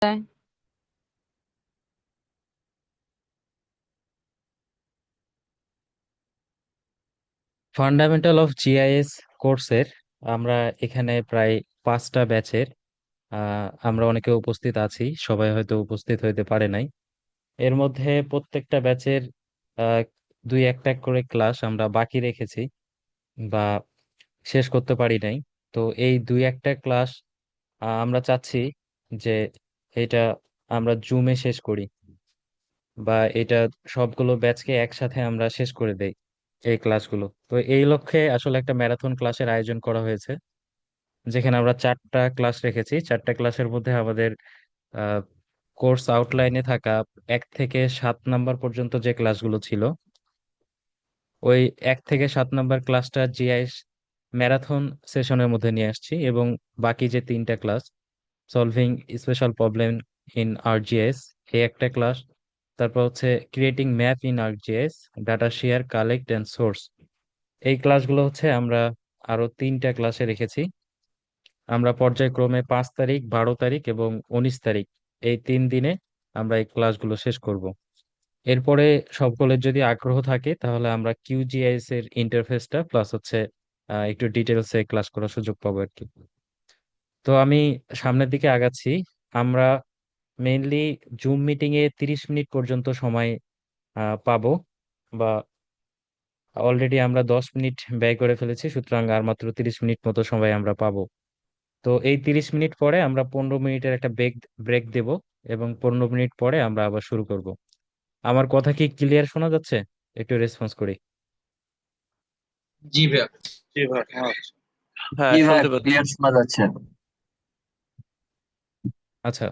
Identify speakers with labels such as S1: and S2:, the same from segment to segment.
S1: যায়।
S2: Fundamental of GIS কোর্সের আমরা এখানে প্রায় 5টা ব্যাচের আমরা অনেকে উপস্থিত আছি, সবাই হয়তো উপস্থিত হইতে পারে নাই। এর মধ্যে প্রত্যেকটা ব্যাচের আহ, দুই একটা করে ক্লাস আমরা বাকি রেখেছি বা শেষ করতে পারি নাই। তো এই দুই একটা ক্লাস আমরা চাচ্ছি যে এটা আমরা জুমে শেষ করি, বা এটা সবগুলো ব্যাচকে একসাথে আমরা শেষ করে দেই এই ক্লাসগুলো। তো এই লক্ষ্যে আসলে একটা ম্যারাথন ক্লাসের আয়োজন করা হয়েছে, যেখানে আমরা 4টা ক্লাস রেখেছি। 4টা ক্লাসের মধ্যে আমাদের কোর্স আউটলাইনে থাকা 1 থেকে 7 নাম্বার পর্যন্ত যে ক্লাসগুলো ছিল, ওই 1 থেকে 7 নাম্বার ক্লাসটা জিআইএস ম্যারাথন সেশনের মধ্যে নিয়ে আসছি, এবং বাকি যে 3টা class, solving special problem in RGS, এই একটা ক্লাস, তারপর হচ্ছে creating map in RGS, data share, collect and source, এই ক্লাসগুলো হচ্ছে আমরা আরো 3টা ক্লাসে রেখেছি। আমরা পর্যায়ক্রমে 5 তারিখ, 12 তারিখ এবং 19 তারিখ, এই 3 দিনে আমরা এই ক্লাসগুলো শেষ করব। এরপরে সকলের যদি আগ্রহ থাকে তাহলে আমরা কিউজিআইএস এর ইন্টারফেসটা প্লাস হচ্ছে একটু ডিটেলসে ক্লাস করার সুযোগ পাবো আর কি। তো আমি সামনের দিকে আগাচ্ছি। আমরা মেইনলি জুম মিটিং এ 30 মিনিট পর্যন্ত সময় পাবো, বা অলরেডি আমরা 10 মিনিট ব্যয় করে ফেলেছি, সুতরাং আর মাত্র 30 মিনিট মতো সময় আমরা পাবো। তো এই 30 মিনিট পরে আমরা 15 মিনিটের একটা ব্রেক ব্রেক দেব, এবং 15 মিনিট পরে আমরা আবার শুরু করব। আমার কথা কি ক্লিয়ার শোনা যাচ্ছে? একটু রেসপন্স করি।
S3: জি ভাইয়া।
S4: জি ভাই, হ্যাঁ।
S3: হ্যাঁ,
S4: জি ভাই,
S3: শুনতে পাচ্ছি।
S4: ক্লিয়ার শোনা যাচ্ছে।
S2: আচ্ছা,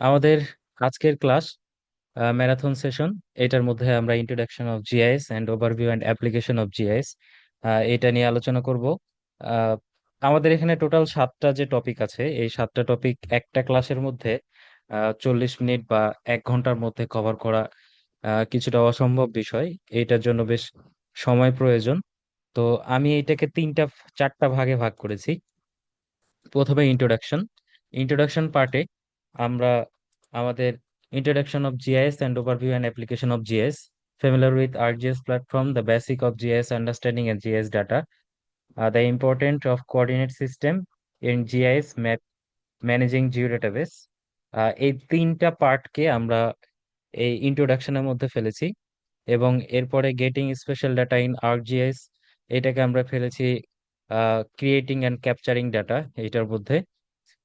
S2: আমাদের আজকের ক্লাস ম্যারাথন সেশন, এটার মধ্যে আমরা introduction of GIS and overview and application of GIS এটা নিয়ে আলোচনা করব। আহ, আমাদের এখানে টোটাল 7টা যে টপিক আছে, এই 7টা টপিক একটা ক্লাসের মধ্যে 40 মিনিট বা 1 ঘন্টার মধ্যে কভার করা কিছুটা অসম্ভব বিষয়। এটার জন্য বেশ সময় প্রয়োজন। তো আমি এটাকে 4টা ভাগে ভাগ করেছি। প্রথমে ইন্ট্রোডাকশন। ইন্ট্রোডাকশন পার্টে আমরা আমাদের introduction of GIS and overview and application of GIS, familiar with ArcGIS platform, the basic of GIS understanding and GIS data, the importance of coordinate system in GIS map, managing geodatabase, এই 3টা পার্টকে আমরা এই ইন্ট্রোডাকশনের মধ্যে ফেলেছি। এবং এরপরে getting special data in ArcGIS, এটাকে আমরা ফেলেছি ক্রিয়েটিং অ্যান্ড ক্যাপচারিং ডাটা এটার মধ্যে।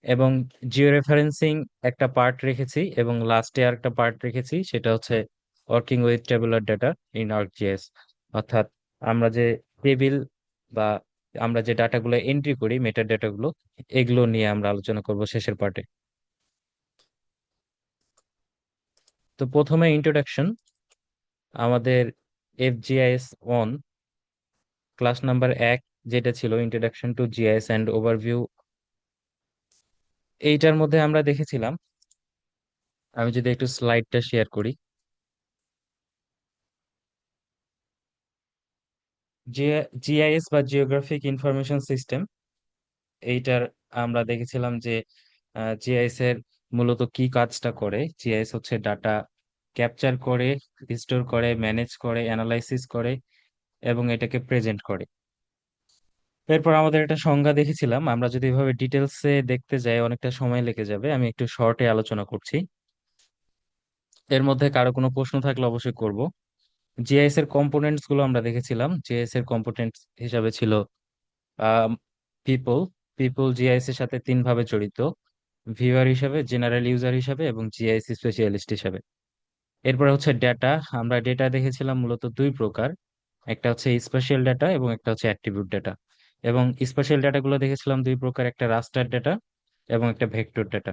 S2: এবং জিও রেফারেন্সিং একটা পার্ট রেখেছি, এবং লাস্টে আর একটা পার্ট রেখেছি, সেটা হচ্ছে working with tabular data in ArcGIS, অর্থাৎ আমরা যে টেবিল বা আমরা যে ডাটাগুলো এন্ট্রি করি, মেটা ডাটাগুলো, এগুলো নিয়ে আমরা আলোচনা করব শেষের পার্টে। তো প্রথমে ইন্ট্রোডাকশন। আমাদের এফজিআইএস 1, ক্লাস নাম্বার 1, যেটা ছিল introduction to GIS and overview, এইটার মধ্যে আমরা দেখেছিলাম, আমি যদি একটু স্লাইডটা শেয়ার করি, জিআইএস বা জিওগ্রাফিক ইনফরমেশন সিস্টেম, এইটার আমরা দেখেছিলাম যে জিআইএস এর মূলত কি কাজটা করে। জিআইএস হচ্ছে ডাটা ক্যাপচার করে, স্টোর করে, ম্যানেজ করে, অ্যানালাইসিস করে, এবং এটাকে প্রেজেন্ট করে। এরপর আমাদের একটা সংজ্ঞা দেখেছিলাম। আমরা যদি এভাবে ডিটেলসে দেখতে যাই অনেকটা সময় লেগে যাবে, আমি একটু শর্টে আলোচনা করছি। এর মধ্যে কারো কোনো প্রশ্ন থাকলে অবশ্যই করব। জিআইএস এর কম্পোনেন্টস গুলো আমরা দেখেছিলাম। জিআইএস এর কম্পোনেন্টস হিসাবে ছিল পিপল। পিপল জিআইএস এর সাথে 3 ভাবে জড়িত: ভিউয়ার হিসাবে, জেনারেল ইউজার হিসাবে, এবং জিআইএস স্পেশালিস্ট হিসাবে। এরপরে হচ্ছে ডেটা। আমরা ডেটা দেখেছিলাম মূলত 2 প্রকার: একটা হচ্ছে স্পেশাল ডেটা এবং একটা হচ্ছে অ্যাট্রিবিউট ডেটা। এবং স্পেশাল ডেটাগুলো দেখেছিলাম 2 প্রকার: একটা রাস্টার ডেটা এবং একটা ভেক্টর ডেটা।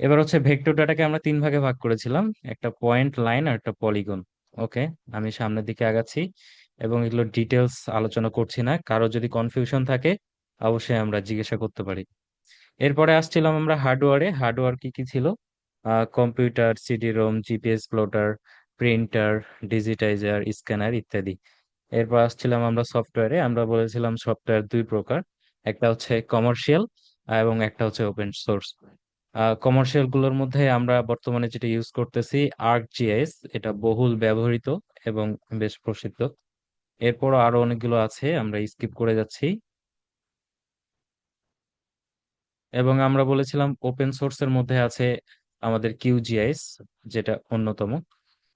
S2: এবার হচ্ছে ভেক্টর ডাটাকে আমরা 3 ভাগে ভাগ করেছিলাম: একটা পয়েন্ট, লাইন আর একটা পলিগন। ওকে, আমি সামনের দিকে আগাচ্ছি এবং এগুলো ডিটেলস আলোচনা করছি না। কারো যদি কনফিউশন থাকে অবশ্যই আমরা জিজ্ঞাসা করতে পারি। এরপরে আসছিলাম আমরা হার্ডওয়্যারে। হার্ডওয়্যার কি কি ছিল: computer, CD ROM, GPS plotter, printer, digitizer, scanner ইত্যাদি। এরপর আসছিলাম আমরা সফটওয়্যারে। আমরা বলেছিলাম সফটওয়্যার 2 প্রকার: একটা হচ্ছে কমার্শিয়াল এবং একটা হচ্ছে ওপেন সোর্স। কমার্শিয়াল গুলোর মধ্যে আমরা বর্তমানে যেটা ইউজ করতেছি আর্ক জিএস, এটা বহুল ব্যবহৃত এবং বেশ প্রসিদ্ধ। এরপরও আরো অনেকগুলো আছে, আমরা স্কিপ করে যাচ্ছি। এবং আমরা বলেছিলাম ওপেন সোর্সের মধ্যে আছে আমাদের কিউজিআইএস, যেটা অন্যতম।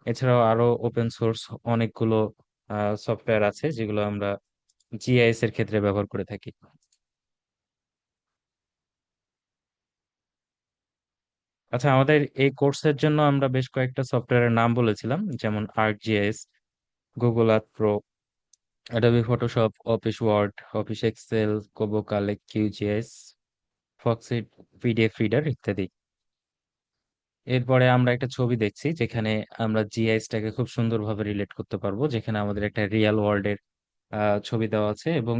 S2: এছাড়াও আরো ওপেন সোর্স অনেকগুলো সফটওয়্যার আছে যেগুলো আমরা জিআইএস এর ক্ষেত্রে ব্যবহার করে থাকি। আচ্ছা, আমাদের এই কোর্সের জন্য আমরা বেশ কয়েকটা সফটওয়্যারের নাম বলেছিলাম, যেমন ArcGIS, Google Earth Pro, Adobe Photoshop, Office Word, Office Excel, Kobo Collect, QGIS, Foxit, PDF reader ইত্যাদি। এরপরে আমরা একটা ছবি দেখছি যেখানে আমরা জিআইএস টাকে খুব সুন্দরভাবে রিলেট করতে পারবো, যেখানে আমাদের একটা রিয়েল ওয়ার্ল্ডের ছবি দেওয়া আছে, এবং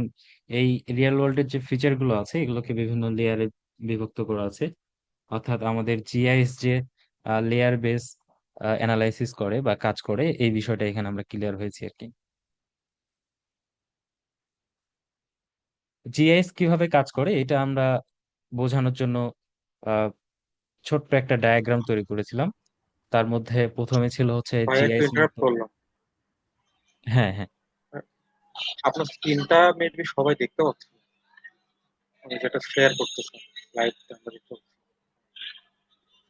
S2: এই রিয়েল ওয়ার্ল্ডের যে ফিচার গুলো আছে এগুলোকে বিভিন্ন লেয়ারে বিভক্ত করা আছে। অর্থাৎ আমাদের জিআইএস যে লেয়ার বেস অ্যানালাইসিস করে বা কাজ করে, এই বিষয়টা এখানে আমরা ক্লিয়ার হয়েছি আর কি। জিআইএস কিভাবে কাজ করে এটা আমরা বোঝানোর জন্য আহ, ছোট্ট একটা ডায়াগ্রাম তৈরি করেছিলাম। তার মধ্যে প্রথমে ছিল হচ্ছে
S1: ভাই একটু
S2: জিআইএস মূলত।
S1: ইন্টারাপ্ট করলাম।
S2: হ্যাঁ, হ্যাঁ।
S1: আপনার স্ক্রিনটা মেবি সবাই দেখতে পাচ্ছে, আমি যেটা শেয়ার করতেছি লাইভটা আমরা দেখতে পাচ্ছি।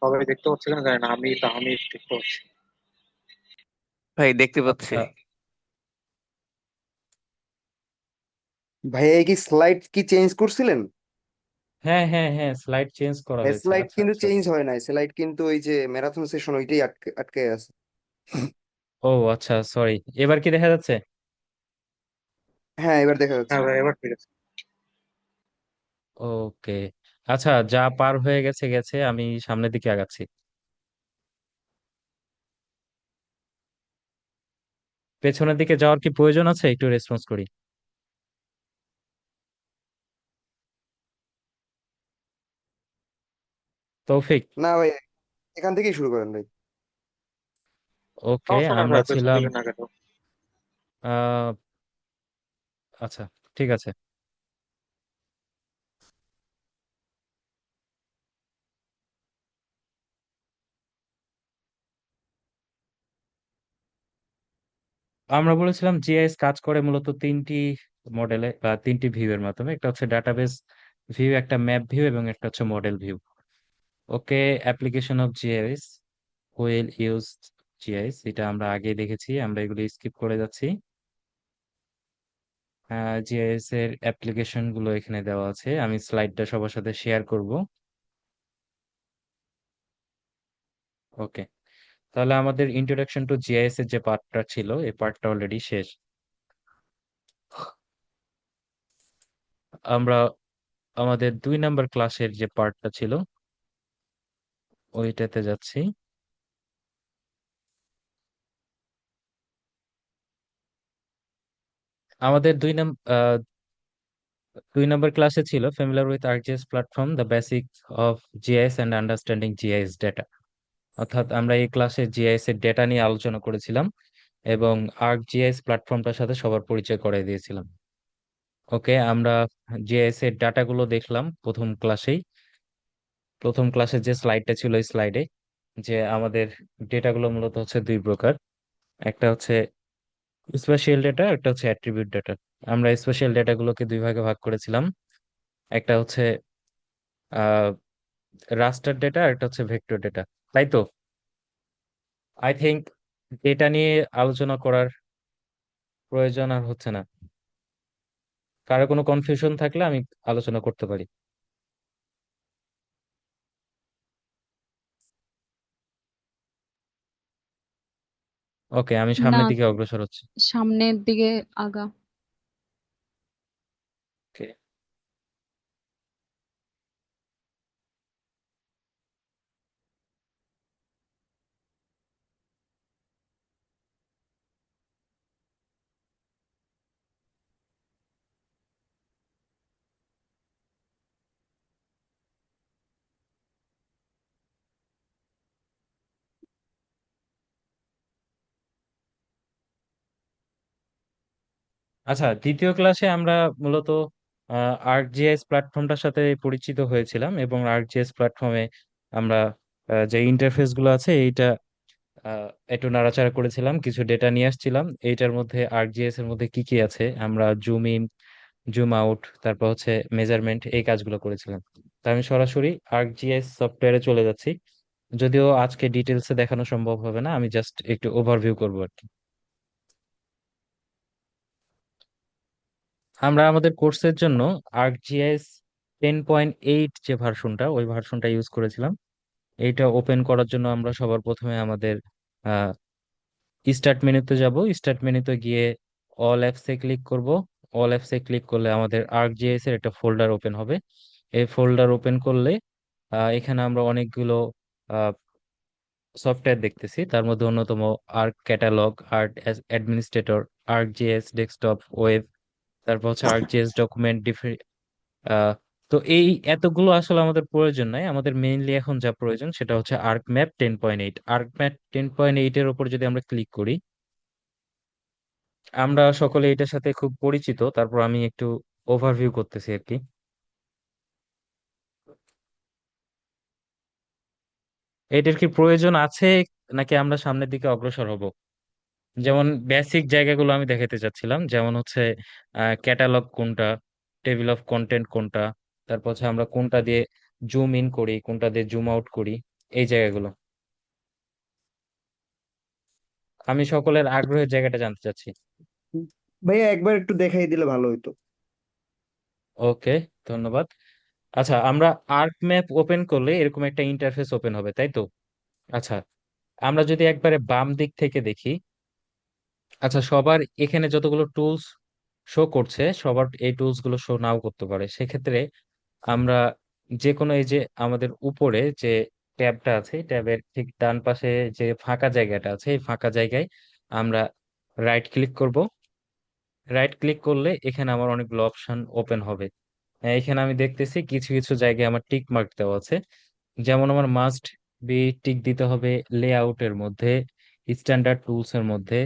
S1: সবাই দেখতে পাচ্ছে কিনা জানি না, আমি তাহমিদ দেখতে পাচ্ছি।
S3: ভাই দেখতে পাচ্ছি।
S2: আচ্ছা।
S4: ভাইয়া এই কি স্লাইড কি চেঞ্জ করছিলেন?
S2: হ্যাঁ, হ্যাঁ, হ্যাঁ, স্লাইড চেঞ্জ করা হয়েছে।
S4: স্লাইড
S2: আচ্ছা,
S4: কিন্তু
S2: আচ্ছা।
S4: চেঞ্জ হয় নাই, স্লাইড কিন্তু ওই যে ম্যারাথন সেশন ওইটাই আটকে আটকে আছে।
S2: ও আচ্ছা, সরি। এবার কি দেখা যাচ্ছে?
S4: হ্যাঁ, এবার দেখা যাচ্ছে।
S1: হ্যাঁ ভাই, এবার ঠিক আছে।
S2: ওকে। আচ্ছা, যা পার হয়ে গেছে গেছে, আমি সামনের দিকে আগাচ্ছি। পেছনের দিকে যাওয়ার কি প্রয়োজন আছে? একটু রেসপন্স করি। তৌফিক।
S4: না ভাই, এখান থেকেই শুরু করেন ভাই।
S2: ওকে,
S1: সমস্যা নাই
S2: আমরা
S1: ভাই, পেছন
S2: ছিলাম।
S1: দিকে না কেন।
S2: আহ আচ্ছা, ঠিক আছে। আমরা বলেছিলাম জিআইএস কাজ করে মূলত তিনটি মডেলে বা তিনটি ভিউ এর মাধ্যমে। একটা হচ্ছে ডাটাবেস ভিউ, একটা ম্যাপ ভিউ, এবং একটা হচ্ছে model view. Okay. Application of GIS, well use GIS, এটা আমরা আগে দেখেছি, আমরা এগুলো স্কিপ করে যাচ্ছি। জিআইএস এর অ্যাপ্লিকেশন গুলো এখানে দেওয়া আছে, আমি স্লাইডটা সবার সাথে শেয়ার করব। ওকে। তাহলে আমাদের ইন্ট্রোডাকশন টু জিআইএস এর যে পার্টটা ছিল, এই পার্টটা অলরেডি শেষ। আমরা আমাদের 2 নম্বর ক্লাসের যে পার্টটা ছিল ওইটাতে যাচ্ছি। আমাদের 2 নম্বর ক্লাসে ছিল familiar with ArcGIS platform, the basics of GIS and understanding GIS data. অর্থাৎ আমরা এই ক্লাসে জিআইএস এর ডেটা নিয়ে আলোচনা করেছিলাম এবং আর্কজিএস প্ল্যাটফর্মটার সাথে সবার পরিচয় করিয়ে দিয়েছিলাম। ওকে, আমরা জিআইএস এর ডাটাগুলো দেখলাম প্রথম ক্লাসেই। প্রথম ক্লাসে যে স্লাইডটা ছিল ওই স্লাইডে, যে আমাদের ডেটাগুলো মূলত হচ্ছে দুই প্রকার। একটা হচ্ছে স্পেশাল ডেটা, একটা হচ্ছে অ্যাট্রিবিউট ডেটা। আমরা স্পেশাল ডেটাগুলোকে দুই ভাগে ভাগ করেছিলাম। একটা হচ্ছে আহ রাস্টার ডেটা, একটা হচ্ছে ভেক্টর ডেটা। তাই তো? আই থিংক ডেটা নিয়ে আলোচনা করার প্রয়োজন আর হচ্ছে না। কারো কোনো কনফিউশন থাকলে আমি আলোচনা করতে পারি। ওকে, আমি
S5: না,
S2: সামনের দিকে অগ্রসর হচ্ছি।
S5: সামনের দিকে আগা।
S2: Okay. আচ্ছা, দ্বিতীয় ক্লাসে আমরা মূলত ArcGIS প্ল্যাটফর্মটার সাথে পরিচিত হয়েছিলাম, এবং ArcGIS প্ল্যাটফর্মে আমরা যে ইন্টারফেস গুলো আছে এইটা আহ, একটু নাড়াচাড়া করেছিলাম, কিছু ডেটা নিয়ে আসছিলাম। এইটার মধ্যে ArcGIS এর মধ্যে কি কি আছে, আমরা জুম ইন, জুম আউট, তারপর হচ্ছে মেজারমেন্ট, এই কাজগুলো করেছিলাম। তো আমি সরাসরি ArcGIS সফটওয়্যারে চলে যাচ্ছি। যদিও আজকে ডিটেলসে দেখানো সম্ভব হবে না, আমি জাস্ট একটু ওভারভিউ করবো আর কি। আমরা আমাদের কোর্সের জন্য ArcGIS 10.8 যে ভার্সনটা, ওই ভার্সনটা ইউজ করেছিলাম। এইটা ওপেন করার জন্য আমরা সবার প্রথমে আমাদের স্টার্ট মেনুতে যাব। স্টার্ট মেনুতে গিয়ে অল অ্যাপসে ক্লিক করব। অল অ্যাপসে ক্লিক করলে আমাদের ArcGIS এর একটা ফোল্ডার ওপেন হবে। এই ফোল্ডার ওপেন করলে এখানে আমরা অনেকগুলো সফটওয়্যার দেখতেছি। তার মধ্যে অন্যতম arc catalog, arc administrator, ArcGIS desktop, web, তারপর হচ্ছে ArcGIS ডকুমেন্ট। আহ তো এই এতগুলো আসলে আমাদের প্রয়োজন নাই। আমাদের মেইনলি এখন যা প্রয়োজন সেটা হচ্ছে ArcMap 10.8। ArcMap 10.8 এর উপর যদি আমরা ক্লিক করি, আমরা সকলে এটার সাথে খুব পরিচিত। তারপর আমি একটু ওভারভিউ করতেছি আর কি। এটার কি প্রয়োজন আছে, নাকি আমরা সামনের দিকে অগ্রসর হব? যেমন বেসিক জায়গাগুলো আমি দেখাতে চাচ্ছিলাম, যেমন হচ্ছে ক্যাটালগ কোনটা, টেবিল অফ কন্টেন্ট কোনটা, তারপর হচ্ছে আমরা কোনটা দিয়ে জুম ইন করি, কোনটা দিয়ে জুম আউট করি, এই জায়গাগুলো। আমি সকলের আগ্রহের জায়গাটা জানতে চাচ্ছি।
S4: ভাইয়া একবার একটু দেখাই দিলে ভালো হতো।
S2: ওকে, ধন্যবাদ। আচ্ছা, আমরা আর্ক ম্যাপ ওপেন করলে এরকম একটা ইন্টারফেস ওপেন হবে, তাই তো? আচ্ছা, আমরা যদি একবারে বাম দিক থেকে দেখি, আচ্ছা সবার এখানে যতগুলো টুলস শো করছে, সবার এই টুলস গুলো শো নাও করতে পারে। সেক্ষেত্রে আমরা যে কোনো, এই যে আমাদের উপরে যে ট্যাবটা আছে, ট্যাবের ঠিক ডান পাশে যে ফাঁকা জায়গাটা আছে, এই ফাঁকা জায়গায় আমরা রাইট ক্লিক করব। রাইট ক্লিক করলে এখানে আমার অনেকগুলো অপশন ওপেন হবে। এখানে আমি দেখতেছি কিছু কিছু জায়গায় আমার টিক মার্ক দেওয়া আছে। যেমন আমার মাস্ট বি টিক দিতে হবে লেআউটের মধ্যে, স্ট্যান্ডার্ড টুলস এর মধ্যে,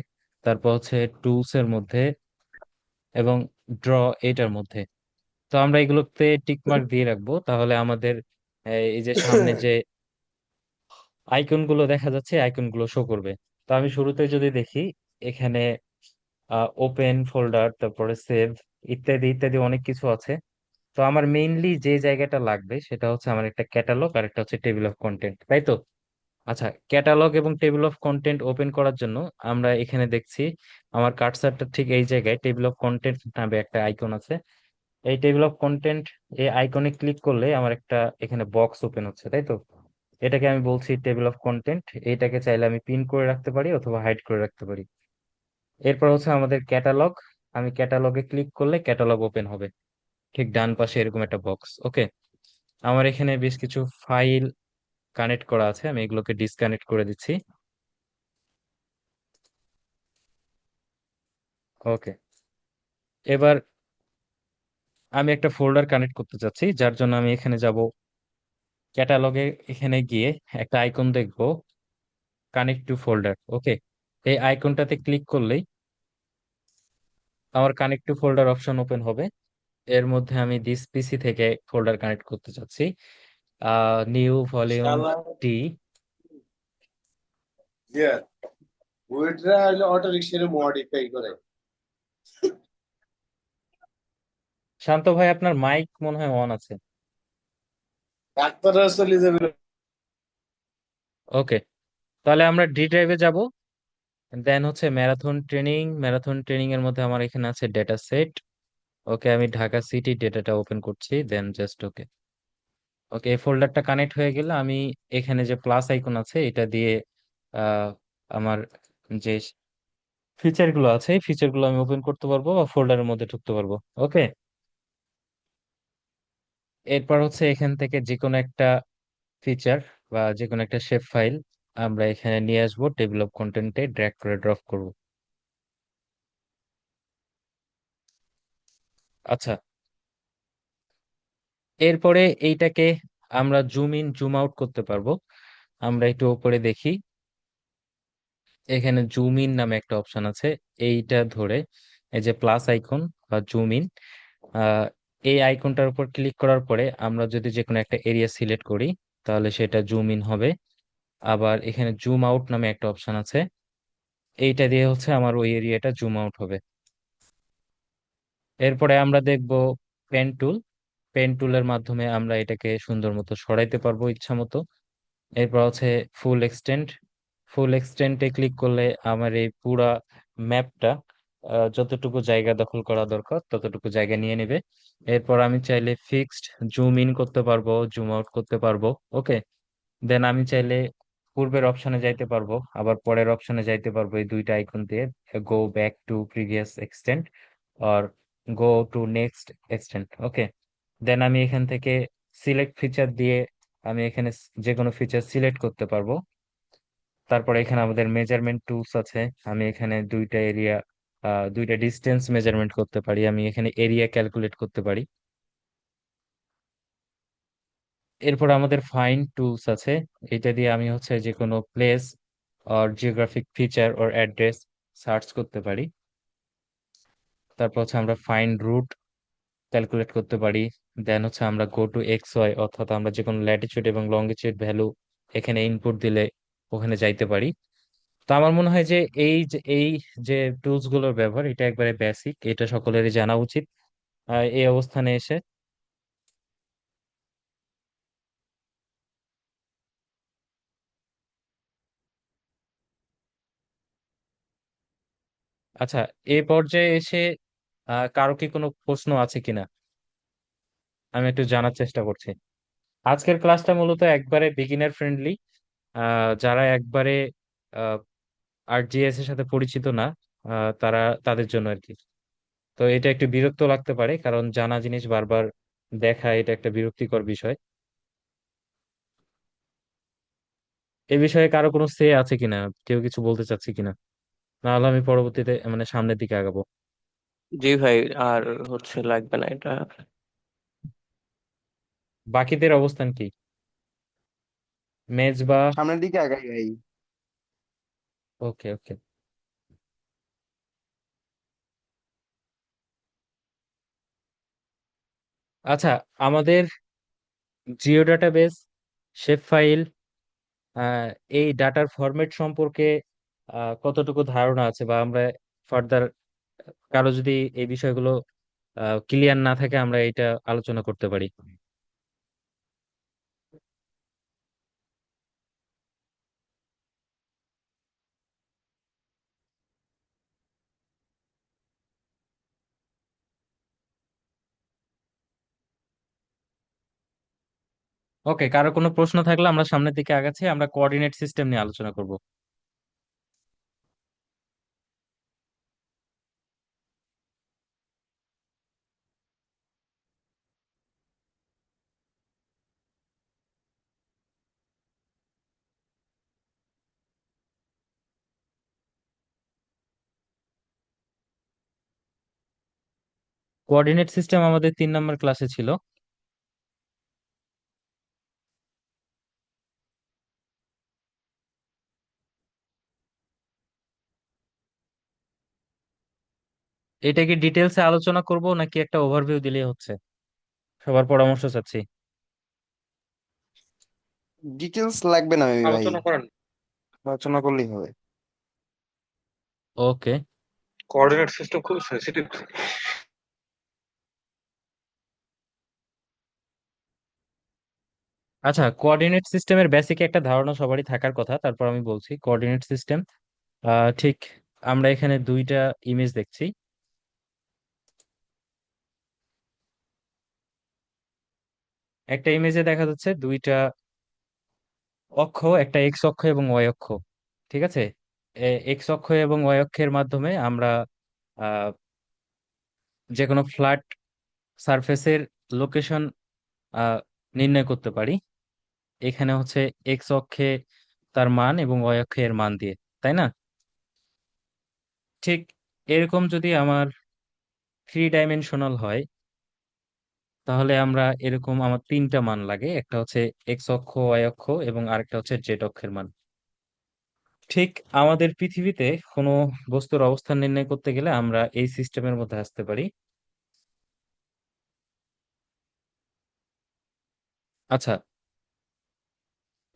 S2: তারপর হচ্ছে টুলস এর মধ্যে, এবং ড্র, এটার মধ্যে। তো আমরা এগুলোতে টিক মার্ক দিয়ে রাখবো, তাহলে আমাদের এই যে সামনে যে আইকন গুলো দেখা যাচ্ছে, আইকন গুলো শো করবে। তো আমি শুরুতে যদি দেখি, এখানে ওপেন ফোল্ডার, তারপরে সেভ, ইত্যাদি ইত্যাদি অনেক কিছু আছে। তো আমার মেইনলি যে জায়গাটা লাগবে সেটা হচ্ছে আমার একটা ক্যাটালগ আর একটা হচ্ছে টেবিল অফ কন্টেন্ট, তাই তো? আচ্ছা, ক্যাটালগ এবং টেবিল অফ কন্টেন্ট ওপেন করার জন্য আমরা এখানে দেখছি আমার কার্সারটা ঠিক এই জায়গায় টেবিল অফ কন্টেন্ট নামে একটা আইকন আছে। এই টেবিল অফ কন্টেন্ট, এই আইকনে ক্লিক করলে আমার একটা এখানে বক্স ওপেন হচ্ছে, তাই তো? এটাকে আমি বলছি টেবিল অফ কন্টেন্ট। এইটাকে চাইলে আমি পিন করে রাখতে পারি অথবা হাইড করে রাখতে পারি। এরপর হচ্ছে আমাদের ক্যাটালগ। আমি ক্যাটালগে ক্লিক করলে ক্যাটালগ ওপেন হবে, ঠিক ডান পাশে এরকম একটা বক্স। ওকে, আমার এখানে বেশ কিছু ফাইল কানেক্ট করা আছে, আমি এগুলোকে ডিসকানেক্ট করে দিচ্ছি। ওকে, এবার আমি একটা ফোল্ডার কানেক্ট করতে চাচ্ছি, যার জন্য আমি এখানে যাব, ক্যাটালগে এখানে গিয়ে একটা আইকন দেখবো, কানেক্ট টু ফোল্ডার। ওকে, এই আইকনটাতে ক্লিক করলেই আমার connect to folder option open হবে। এর মধ্যে আমি দিস পিসি থেকে ফোল্ডার কানেক্ট করতে চাচ্ছি। নিউ ভলিউম টি।
S6: Yeah, ওইটা হলো অটো রিকশার মডিফাই করে।
S2: শান্ত ভাই, আপনার মাইক মনে হয় অন আছে।
S6: ডাক্তাররা চলে যাবে।
S2: ওকে, তাহলে আমরা ডি ড্রাইভে যাব। দেন হচ্ছে ম্যারাথন ট্রেনিং। ম্যারাথন ট্রেনিং এর মধ্যে আমার এখানে আছে ডেটা সেট। ওকে, আমি ঢাকা সিটি ডেটাটা ওপেন করছি, দেন জাস্ট ওকে। ওকে, এই ফোল্ডারটা কানেক্ট হয়ে গেলে আমি এখানে যে প্লাস আইকন আছে এটা দিয়ে আহ আমার যে ফিচার গুলো আছে, এই ফিচার গুলো আমি ওপেন করতে পারবো বা ফোল্ডারের মধ্যে ঢুকতে পারবো। ওকে, এরপর হচ্ছে এখান থেকে যে কোনো একটা ফিচার বা যে কোনো একটা শেপ ফাইল আমরা এখানে নিয়ে আসবো, টেবিল অফ কন্টেন্টে ড্র্যাগ করে ড্রপ করব। আচ্ছা, এরপরে এইটাকে আমরা জুম ইন জুম আউট করতে পারবো। আমরা একটু উপরে দেখি, এখানে জুম ইন নামে একটা অপশন আছে। এইটা ধরে এই যে প্লাস আইকন বা জুম ইন, এই আইকনটার উপর ক্লিক করার পরে আমরা যদি যে কোনো একটা এরিয়া সিলেক্ট করি তাহলে সেটা জুম ইন হবে। আবার এখানে জুম আউট নামে একটা অপশন আছে, এইটা দিয়ে হচ্ছে আমার ওই এরিয়াটা জুম আউট হবে। এরপরে আমরা দেখব পেন টুল। পেন টুলের মাধ্যমে আমরা এটাকে সুন্দর মতো সরাইতে পারবো ইচ্ছা মতো। এরপর হচ্ছে ফুল এক্সটেন্ড। ফুল এক্সটেন্ডে ক্লিক করলে আমার এই পুরা ম্যাপটা যতটুকু জায়গা দখল করা দরকার ততটুকু জায়গা নিয়ে নেবে। এরপর আমি চাইলে ফিক্সড জুম ইন করতে পারবো, জুম আউট করতে পারবো। ওকে, দেন আমি চাইলে পূর্বের অপশনে যাইতে পারবো, আবার পরের অপশনে যাইতে পারবো এই দুইটা আইকন দিয়ে, go back to previous extent আর go to next extent. Okay, then আমি এখান থেকে সিলেক্ট ফিচার দিয়ে আমি এখানে যে কোনো ফিচার সিলেক্ট করতে পারবো। তারপরে এখানে আমাদের মেজারমেন্ট টুলস আছে, আমি এখানে দুইটা ডিস্টেন্স মেজারমেন্ট করতে পারি, আমি এখানে এরিয়া ক্যালকুলেট করতে পারি। এরপর আমাদের ফাইন্ড টুলস আছে, এটা দিয়ে আমি হচ্ছে যে কোনো প্লেস আর জিওগ্রাফিক ফিচার ওর অ্যাড্রেস সার্চ করতে পারি। তারপর হচ্ছে আমরা ফাইন্ড রুট ক্যালকুলেট করতে পারি। দেন হচ্ছে আমরা গো টু এক্স ওয়াই, অর্থাৎ আমরা যে কোনো ল্যাটিচিউড এবং লঙ্গিচিউড ভ্যালু এখানে ইনপুট দিলে ওখানে যাইতে পারি। তো আমার মনে হয় যে এই যে টুলস গুলোর ব্যবহার এটা একবারে বেসিক, এটা সকলেরই জানা উচিত এই অবস্থানে এসে। আচ্ছা, এই পর্যায়ে এসে কারো কি কোনো প্রশ্ন আছে কিনা আমি একটু জানার চেষ্টা করছি। আজকের ক্লাসটা মূলত একবারে বিগিনার ফ্রেন্ডলি, যারা একবারে আরজিএস এর সাথে পরিচিত না তারা তাদের জন্য আর কি। তো এটা একটু বিরক্ত লাগতে পারে কারণ জানা জিনিস বারবার দেখা এটা একটা বিরক্তিকর বিষয়। এ বিষয়ে কারো কোনো সে আছে কিনা, কেউ কিছু বলতে চাচ্ছে কিনা, নাহলে আমি পরবর্তীতে মানে সামনের দিকে আগাবো।
S3: জি ভাই, আর হচ্ছে লাগবে না এটা।
S2: বাকিদের অবস্থান কি, মেজ বা?
S4: সামনের দিকে আগাই ভাই।
S2: ওকে ওকে। আচ্ছা, আমাদের জিও ডাটাবেস, শেপ ফাইল, আহ, এই ডাটার ফরম্যাট সম্পর্কে কতটুকু ধারণা আছে, বা আমরা ফার্দার কারো যদি এই বিষয়গুলো ক্লিয়ার না থাকে আমরা এটা আলোচনা করতে পারি। ওকে, কারো কোনো প্রশ্ন থাকলে আমরা সামনের দিকে আগাচ্ছি, আমরা কোঅর্ডিনেট সিস্টেম নিয়ে আলোচনা করব। কোঅর্ডিনেট সিস্টেম আমাদের 3 নম্বর ক্লাসে ছিল। এটা কি ডিটেলসে আলোচনা করব নাকি একটা ওভারভিউ দিলেই হচ্ছে? সবার পরামর্শ চাচ্ছি।
S4: ডিটেলস লাগবে না মেবি ভাই,
S1: আলোচনা করেন।
S4: আলোচনা করলেই হবে।
S2: ওকে।
S1: কোঅর্ডিনেট সিস্টেম খুব সেনসিটিভ।
S2: আচ্ছা, কোঅর্ডিনেট সিস্টেমের বেসিক একটা ধারণা সবারই থাকার কথা, তারপর আমি বলছি কোঅর্ডিনেট সিস্টেম। ঠিক, আমরা এখানে দুইটা ইমেজ দেখছি। একটা ইমেজে দেখা যাচ্ছে দুইটা অক্ষ, একটা এক্স অক্ষ এবং ওয়াই অক্ষ। ঠিক আছে, এক্স অক্ষ এবং ওয়াই অক্ষের মাধ্যমে আমরা আহ, যে কোনো ফ্ল্যাট সারফেসের লোকেশন নির্ণয় করতে পারি। এখানে হচ্ছে এক্স অক্ষে তার মান এবং ওয়াই অক্ষে এর মান দিয়ে, তাই না? ঠিক এরকম যদি আমার 3 ডাইমেনশনাল হয় তাহলে আমরা এরকম আমার 3টা মান লাগে, একটা হচ্ছে এক্স অক্ষ, ওয়াই অক্ষ এবং আরেকটা হচ্ছে জেড অক্ষের মান। ঠিক আমাদের পৃথিবীতে কোনো বস্তুর অবস্থান নির্ণয় করতে গেলে আমরা এই সিস্টেমের মধ্যে আসতে পারি। আচ্ছা,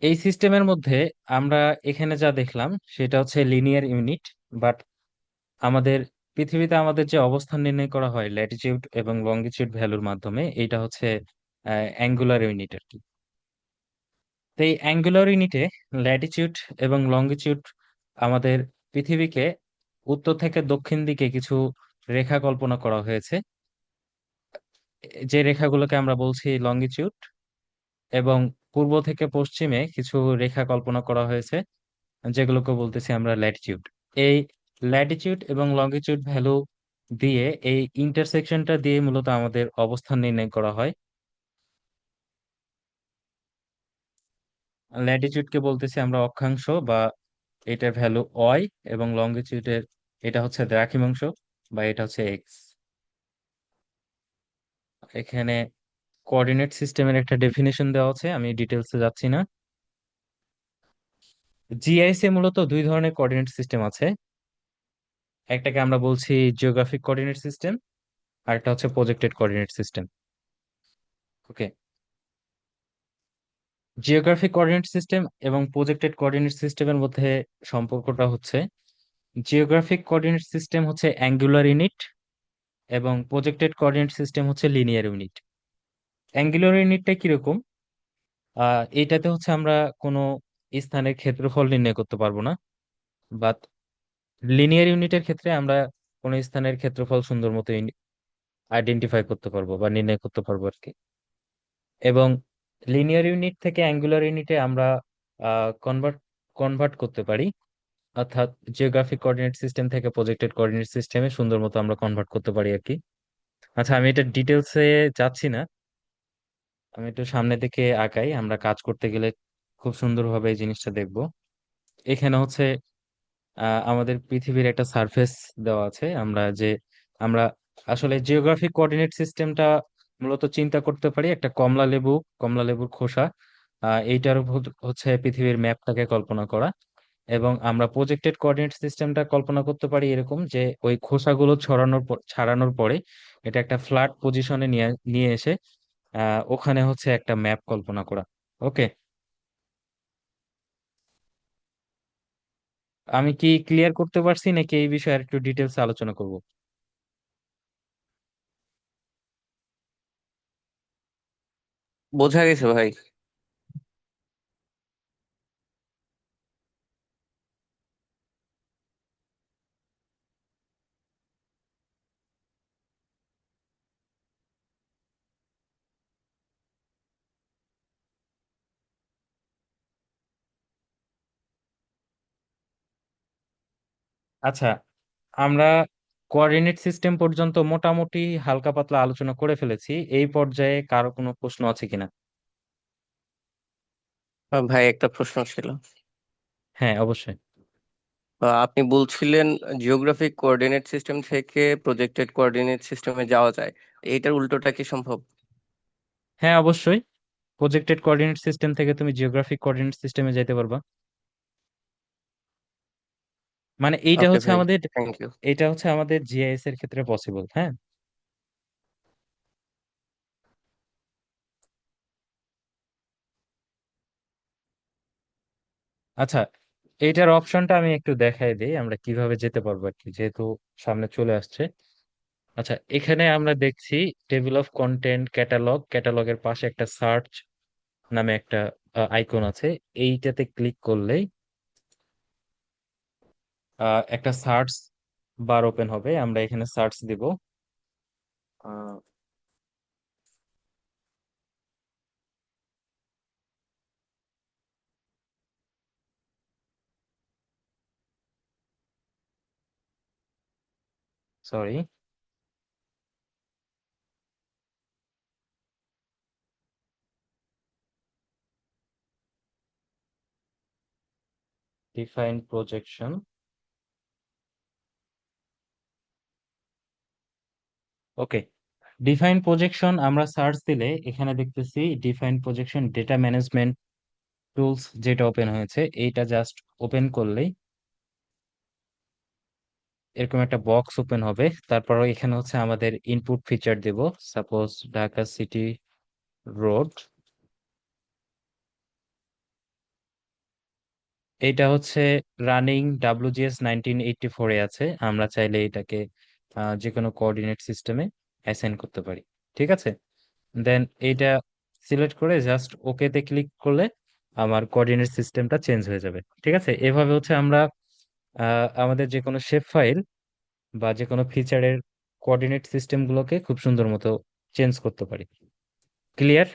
S2: এই সিস্টেমের মধ্যে আমরা এখানে যা দেখলাম সেটা হচ্ছে লিনিয়ার ইউনিট, বাট আমাদের পৃথিবীতে আমাদের যে অবস্থান নির্ণয় করা হয় ল্যাটিটিউড এবং লঙ্গিটিউড ভ্যালুর মাধ্যমে, এটা হচ্ছে অ্যাঙ্গুলার ইউনিট আর কি। তো এই অ্যাঙ্গুলার ইউনিটে ল্যাটিটিউড এবং লঙ্গিটিউড আমাদের পৃথিবীকে উত্তর থেকে দক্ষিণ দিকে কিছু রেখা কল্পনা করা হয়েছে, যে রেখাগুলোকে আমরা বলছি লঙ্গিটিউড, এবং পূর্ব থেকে পশ্চিমে কিছু রেখা কল্পনা করা হয়েছে যেগুলোকে বলতেছি আমরা ল্যাটিটিউড। এই ল্যাটিটিউড এবং লঙ্গিটিউড ভ্যালু দিয়ে, এই ইন্টারসেকশনটা দিয়ে মূলত আমাদের অবস্থান নির্ণয় করা হয়। ল্যাটিটিউডকে বলতেছি আমরা অক্ষাংশ, বা এটার ভ্যালু ওয়াই, এবং লঙ্গিটিউডের এটা হচ্ছে দ্রাঘিমাংশ, বা এটা হচ্ছে এক্স। এখানে কোঅর্ডিনেট সিস্টেমের একটা ডেফিনেশন দেওয়া আছে, আমি ডিটেলসে যাচ্ছি না। জিআইএস এ মূলত দুই ধরনের কোঅর্ডিনেট সিস্টেম আছে, একটাকে আমরা বলছি জিওগ্রাফিক কোঅর্ডিনেট সিস্টেম, আর একটা হচ্ছে প্রজেক্টেড কোঅর্ডিনেট সিস্টেম। ওকে, জিওগ্রাফিক কোঅর্ডিনেট সিস্টেম এবং প্রজেক্টেড কোঅর্ডিনেট সিস্টেমের মধ্যে সম্পর্কটা হচ্ছে, জিওগ্রাফিক কোঅর্ডিনেট সিস্টেম হচ্ছে অ্যাঙ্গুলার ইউনিট এবং প্রজেক্টেড কোঅর্ডিনেট সিস্টেম হচ্ছে লিনিয়ার ইউনিট। অ্যাঙ্গুলার ইউনিটটা কিরকম? এইটাতে হচ্ছে আমরা কোনো স্থানের ক্ষেত্রফল নির্ণয় করতে পারবো না, বাট লিনিয়ার ইউনিটের ক্ষেত্রে আমরা কোনো স্থানের ক্ষেত্রফল সুন্দর মতো আইডেন্টিফাই করতে পারবো বা নির্ণয় করতে পারবো আর কি। এবং লিনিয়ার ইউনিট থেকে অ্যাঙ্গুলার ইউনিটে আমরা কনভার্ট কনভার্ট করতে পারি, অর্থাৎ জিওগ্রাফিক কোঅর্ডিনেট সিস্টেম থেকে প্রজেক্টেড কোঅর্ডিনেট সিস্টেমে সুন্দর মতো আমরা কনভার্ট করতে পারি আর কি। আচ্ছা, আমি এটা ডিটেলসে যাচ্ছি না, আমি একটু সামনের দিকে আগাই, আমরা কাজ করতে গেলে খুব সুন্দরভাবে এই জিনিসটা দেখবো। এখানে হচ্ছে আমাদের পৃথিবীর একটা সারফেস দেওয়া আছে, আমরা আসলে জিওগ্রাফিক কোঅর্ডিনেট সিস্টেমটা মূলত চিন্তা করতে পারি একটা কমলা লেবুর খোসা, এইটার উপর হচ্ছে পৃথিবীর ম্যাপটাকে কল্পনা করা। এবং আমরা প্রজেক্টেড কোঅর্ডিনেট সিস্টেমটা কল্পনা করতে পারি এরকম যে ওই খোসাগুলো ছাড়ানোর পরে এটা একটা ফ্ল্যাট পজিশনে নিয়ে নিয়ে এসে ওখানে হচ্ছে একটা ম্যাপ কল্পনা করা। ওকে, আমি কি ক্লিয়ার করতে পারছি নাকি এই বিষয়ে আর একটু ডিটেলস আলোচনা করব?
S3: বোঝা গেছে ভাই।
S2: আচ্ছা, আমরা কোঅর্ডিনেট সিস্টেম পর্যন্ত মোটামুটি হালকা পাতলা আলোচনা করে ফেলেছি, এই পর্যায়ে কারো কোনো প্রশ্ন আছে কিনা?
S3: ভাই একটা প্রশ্ন ছিল।
S2: হ্যাঁ, অবশ্যই।
S3: আপনি বলছিলেন জিওগ্রাফিক কোঅর্ডিনেট সিস্টেম থেকে প্রজেক্টেড কোঅর্ডিনেট সিস্টেমে যাওয়া যায়, এইটার উল্টোটা কি সম্ভব?
S2: হ্যাঁ, অবশ্যই, প্রজেক্টেড কোঅর্ডিনেট সিস্টেম থেকে তুমি জিওগ্রাফিক কোঅর্ডিনেট সিস্টেমে যাইতে পারবা। মানে
S3: ওকে ভাই, থ্যাংক ইউ।
S2: এইটা হচ্ছে আমাদের জিআইএস এর ক্ষেত্রে পসিবল। হ্যাঁ, আচ্ছা, এইটার অপশনটা আমি একটু দেখাই দিই আমরা কিভাবে যেতে পারবো আর কি, যেহেতু সামনে চলে আসছে। আচ্ছা, এখানে আমরা দেখছি টেবিল অফ কন্টেন্ট, ক্যাটালগের পাশে একটা সার্চ নামে একটা আইকন আছে। এইটাতে ক্লিক করলেই একটা সার্চ বার ওপেন হবে, আমরা এখানে সার্চ দিব সরি, ডিফাইন প্রজেকশন। ওকে, ডিফাইন প্রজেকশন আমরা সার্চ দিলে এখানে দেখতেছি define projection data management tools যেটা ওপেন হয়েছে, এইটা জাস্ট ওপেন করলেই এরকম একটা বক্স ওপেন হবে। তারপর এখানে হচ্ছে আমাদের ইনপুট ফিচার দেব, সাপোজ ঢাকা সিটি রোড, এটা হচ্ছে রানিং WGS 1984-এ আছে। আমরা চাইলে এটাকে যে কোনো কোঅর্ডিনেট সিস্টেমে অ্যাসাইন করতে পারি। ঠিক আছে, দেন এইটা সিলেক্ট করে জাস্ট ওকেতে ক্লিক করলে আমার কোঅর্ডিনেট সিস্টেমটা চেঞ্জ হয়ে যাবে। ঠিক আছে, এভাবে হচ্ছে আমরা আমাদের যে কোনো শেপ ফাইল বা যে কোনো ফিচারের কোঅর্ডিনেট সিস্টেমগুলোকে খুব সুন্দর মতো চেঞ্জ করতে পারি। ক্লিয়ার?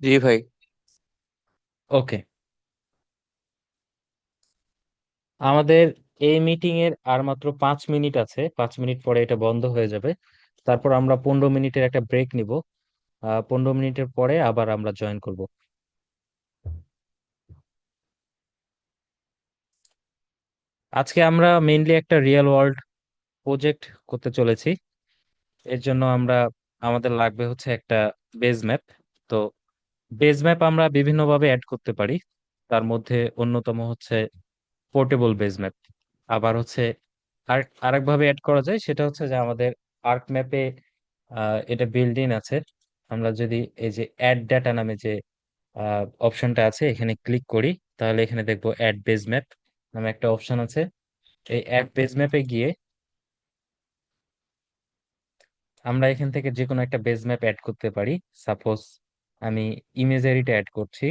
S3: জি ভাই।
S2: ওকে, আমাদের এই মিটিং এর আর মাত্র 5 মিনিট আছে। 5 মিনিট পরে এটা বন্ধ হয়ে যাবে। তারপর আমরা 15 মিনিটের একটা ব্রেক নিব। 15 মিনিটের পরে আবার আমরা জয়েন করব। আজকে আমরা মেইনলি একটা রিয়েল ওয়ার্ল্ড প্রজেক্ট করতে চলেছি। এর জন্য আমাদের লাগবে হচ্ছে একটা বেজ ম্যাপ। তো বেজ ম্যাপ আমরা বিভিন্নভাবে অ্যাড করতে পারি। তার মধ্যে অন্যতম হচ্ছে পোর্টেবল বেজ ম্যাপ। আবার হচ্ছে আরেকভাবে অ্যাড করা যায়, সেটা হচ্ছে যে আমাদের আর্ক ম্যাপে এটা বিল্ড ইন আছে। আমরা যদি এই যে অ্যাড ডাটা নামে যে অপশনটা আছে এখানে ক্লিক করি, তাহলে এখানে দেখবো অ্যাড বেজ ম্যাপ নামে একটা অপশন আছে। এই অ্যাড বেজ ম্যাপে গিয়ে আমরা এখান থেকে যে কোনো একটা বেজ ম্যাপ অ্যাড করতে পারি। সাপোজ আমি ইমেজারিটা অ্যাড করছি।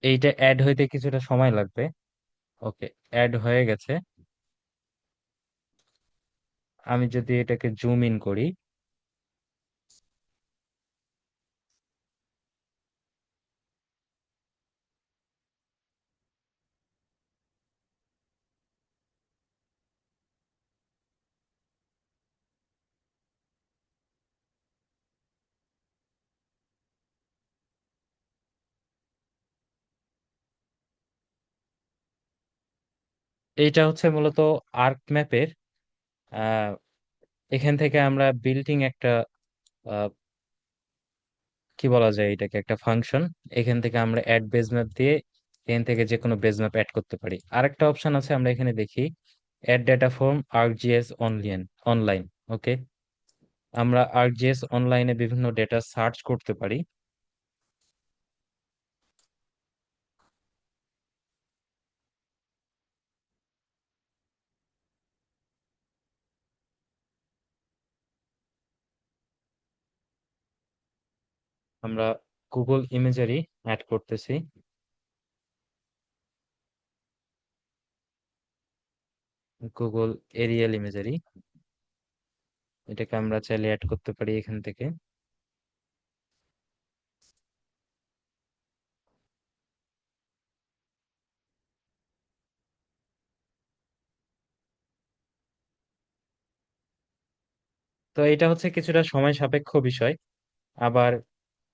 S2: এইটা অ্যাড হইতে কিছুটা সময় লাগবে। ওকে, অ্যাড হয়ে গেছে। আমি যদি এটাকে জুম ইন করি, এইটা হচ্ছে মূলত আর্ক ম্যাপের। আহ এখান থেকে আমরা বিল্ডিং একটা আহ, কি বলা যায় এটাকে, একটা ফাংশন। এখান থেকে আমরা অ্যাড বেজ ম্যাপ দিয়ে এখান থেকে যে কোনো বেজ ম্যাপ অ্যাড করতে পারি। আরেকটা অপশন আছে, আমরা এখানে দেখি add data from ArcGIS online online. Okay, আমরা ArcGIS অনলাইনে বিভিন্ন ডেটা সার্চ করতে পারি। আমরা গুগল ইমেজারি অ্যাড করতেছি। গুগল এরিয়াল ইমেজারি, এটাকে আমরা চাইলে অ্যাড করতে পারি এখান থেকে। তো এটা হচ্ছে কিছুটা সময় সাপেক্ষ বিষয়। আবার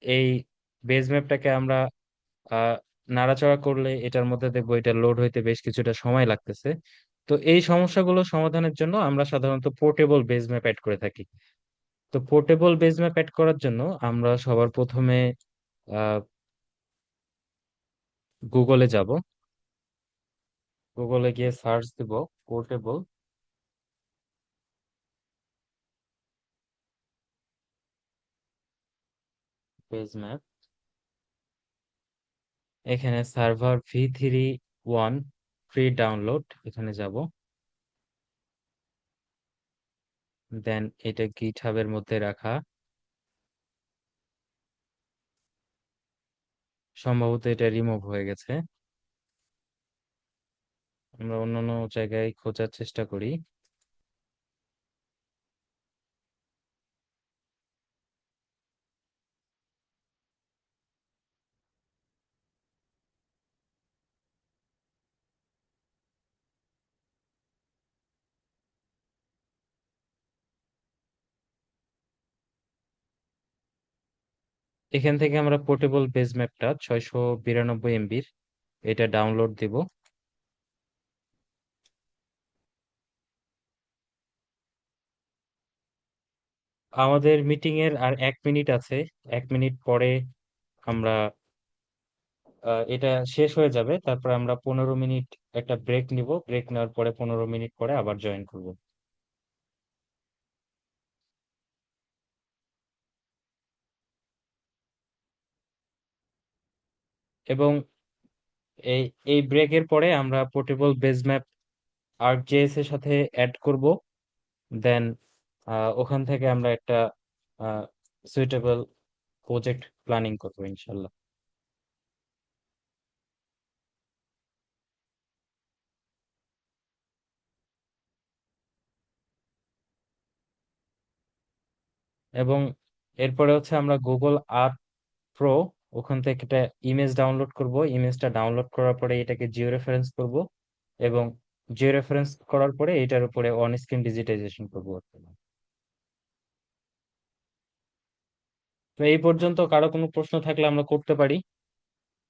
S2: এই বেজ ম্যাপটাকে আমরা আহ নাড়াচাড়া করলে এটার মধ্যে দেখবো এটা লোড হইতে বেশ কিছুটা সময় লাগতেছে। তো এই সমস্যাগুলো সমাধানের জন্য আমরা সাধারণত পোর্টেবল বেজ ম্যাপ অ্যাড করে থাকি। তো পোর্টেবল বেজ ম্যাপ অ্যাড করার জন্য আমরা সবার প্রথমে আহ গুগলে যাব। গুগলে গিয়ে সার্চ দিব পোর্টেবল বেজ ম্যাপ। এখানে সার্ভার V31 ফ্রি ডাউনলোড, এখানে যাব। দেন এটা গিট হাবের মধ্যে রাখা, সম্ভবত এটা রিমুভ হয়ে গেছে। আমরা অন্যান্য জায়গায় খোঁজার চেষ্টা করি। এখান থেকে আমরা পোর্টেবল বেজ ম্যাপটা 692 MB এটা ডাউনলোড দিব। আমাদের মিটিং এর আর 1 মিনিট আছে। 1 মিনিট পরে আমরা এটা শেষ হয়ে যাবে, তারপর আমরা 15 মিনিট একটা ব্রেক নিব, ব্রেক নেওয়ার পরে 15 মিনিট পরে আবার জয়েন করব। এবং এই এই ব্রেকের পরে আমরা পোর্টেবল বেজ ম্যাপ ArcGIS এর সাথে অ্যাড করব। দেন ওখান থেকে আমরা একটা সুইটেবল প্রজেক্ট প্ল্যানিং করবো ইনশাল্লাহ। এবং এরপরে হচ্ছে আমরা গুগল আর্থ প্রো, ওখান থেকে একটা ইমেজ ডাউনলোড করব। ইমেজটা ডাউনলোড করার পরে এটাকে জিও রেফারেন্স করব, এবং জিও রেফারেন্স করার পরে এটার উপরে অন স্ক্রিন ডিজিটাইজেশন করব। তো এই পর্যন্ত কারো কোনো প্রশ্ন থাকলে আমরা করতে পারি,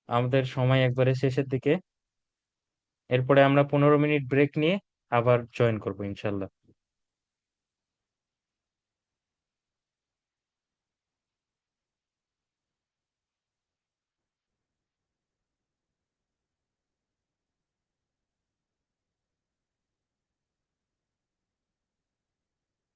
S2: আমাদের সময় একবারে শেষের দিকে। এরপরে আমরা 15 মিনিট ব্রেক নিয়ে আবার জয়েন করবো ইনশাল্লাহ।